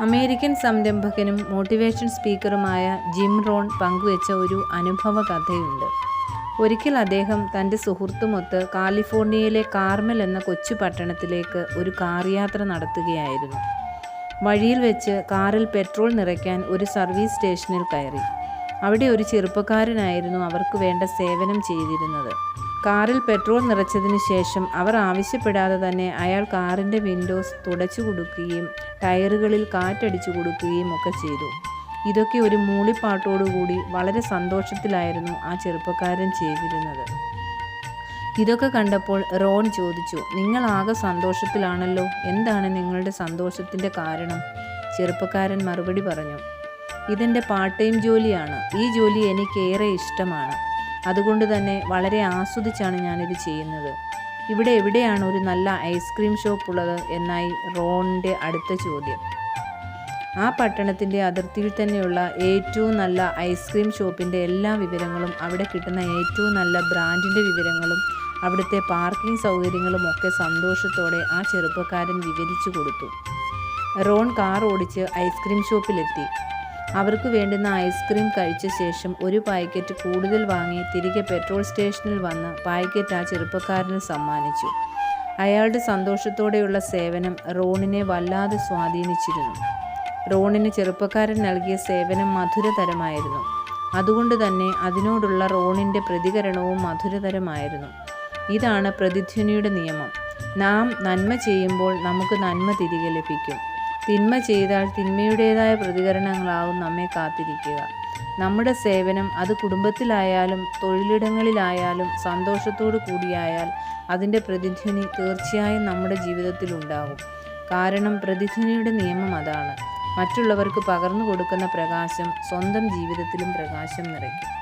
American സംരംഭകനും motivation സ്പീക്കറുമായ gym Ron പങ്കുവച്ച ഒരു അനുഭവ കഥയുണ്ട്. ഒരിക്കൽ അദ്ദേഹം തൻ്റെ സുഹൃത്തുമൊത്ത് കാലിഫോർണിയയിലെ കാർമൽ എന്ന കൊച്ചു പട്ടണത്തിലേക്ക് ഒരു കാർ യാത്ര നടത്തുകയായിരുന്നു. വഴിയിൽ വെച്ച് കാറിൽ പെട്രോൾ നിറയ്ക്കാൻ ഒരു സർവീസ് സ്റ്റേഷനിൽ കയറി. അവിടെ ഒരു ചെറുപ്പക്കാരനായിരുന്നു അവർക്ക് വേണ്ട സേവനം ചെയ്തിരുന്നത്. കാറിൽ പെട്രോൾ നിറച്ചതിന് ശേഷം അവർ ആവശ്യപ്പെടാതെ തന്നെ അയാൾ കാറിൻ്റെ വിൻഡോസ് തുടച്ചു കൊടുക്കുകയും ടയറുകളിൽ കാറ്റടിച്ചു കൊടുക്കുകയും ഒക്കെ ചെയ്തു. ഇതൊക്കെ ഒരു മൂളിപ്പാട്ടോടുകൂടി വളരെ സന്തോഷത്തിലായിരുന്നു ആ ചെറുപ്പക്കാരൻ ചെയ്തിരുന്നത്. ഇതൊക്കെ കണ്ടപ്പോൾ റോൺ ചോദിച്ചു, "നിങ്ങളാകെ സന്തോഷത്തിലാണല്ലോ, എന്താണ് നിങ്ങളുടെ സന്തോഷത്തിൻ്റെ കാരണം?" ചെറുപ്പക്കാരൻ മറുപടി പറഞ്ഞു, "ഇതെൻ്റെ പാർട്ട് ടൈം ജോലിയാണ്. ഈ ജോലി എനിക്കേറെ ഇഷ്ടമാണ്. അതുകൊണ്ട് തന്നെ വളരെ ആസ്വദിച്ചാണ് ഞാനിത് ചെയ്യുന്നത്. ഇവിടെ എവിടെയാണ് ഒരു നല്ല ഐസ്ക്രീം ഷോപ്പ് ഉള്ളത്?" എന്നായി റോണിൻ്റെ അടുത്ത ചോദ്യം. ആ പട്ടണത്തിൻ്റെ അതിർത്തിയിൽ തന്നെയുള്ള ഏറ്റവും നല്ല ഐസ്ക്രീം ഷോപ്പിൻ്റെ എല്ലാ വിവരങ്ങളും, അവിടെ കിട്ടുന്ന ഏറ്റവും നല്ല ബ്രാൻഡിൻ്റെ വിവരങ്ങളും അവിടുത്തെ പാർക്കിംഗ് സൗകര്യങ്ങളും ഒക്കെ സന്തോഷത്തോടെ ആ ചെറുപ്പക്കാരൻ വിവരിച്ചു കൊടുത്തു. റോൺ കാർ ഓടിച്ച് ഐസ്ക്രീം ഷോപ്പിലെത്തി. അവർക്ക് വേണ്ടുന്ന ഐസ്ക്രീം കഴിച്ച ശേഷം ഒരു പാക്കറ്റ് കൂടുതൽ വാങ്ങി തിരികെ പെട്രോൾ സ്റ്റേഷനിൽ വന്ന് പാക്കറ്റ് ആ ചെറുപ്പക്കാരന് സമ്മാനിച്ചു. അയാളുടെ സന്തോഷത്തോടെയുള്ള സേവനം റോണിനെ വല്ലാതെ സ്വാധീനിച്ചിരുന്നു. റോണിന് ചെറുപ്പക്കാരൻ നൽകിയ സേവനം മധുരതരമായിരുന്നു. അതുകൊണ്ട് തന്നെ അതിനോടുള്ള റോണിൻ്റെ പ്രതികരണവും മധുരതരമായിരുന്നു. ഇതാണ് പ്രതിധ്വനിയുടെ നിയമം. നാം നന്മ ചെയ്യുമ്പോൾ നമുക്ക് നന്മ തിരികെ ലഭിക്കും. തിന്മ ചെയ്താൽ തിന്മയുടേതായ പ്രതികരണങ്ങളാവും നമ്മെ കാത്തിരിക്കുക. നമ്മുടെ സേവനം അത് കുടുംബത്തിലായാലും തൊഴിലിടങ്ങളിലായാലും സന്തോഷത്തോടു കൂടിയായാൽ അതിൻ്റെ പ്രതിധ്വനി തീർച്ചയായും നമ്മുടെ ജീവിതത്തിലുണ്ടാകും. കാരണം പ്രതിധ്വനിയുടെ നിയമം അതാണ്. മറ്റുള്ളവർക്ക് പകർന്നു കൊടുക്കുന്ന പ്രകാശം സ്വന്തം ജീവിതത്തിലും പ്രകാശം നിറയ്ക്കും.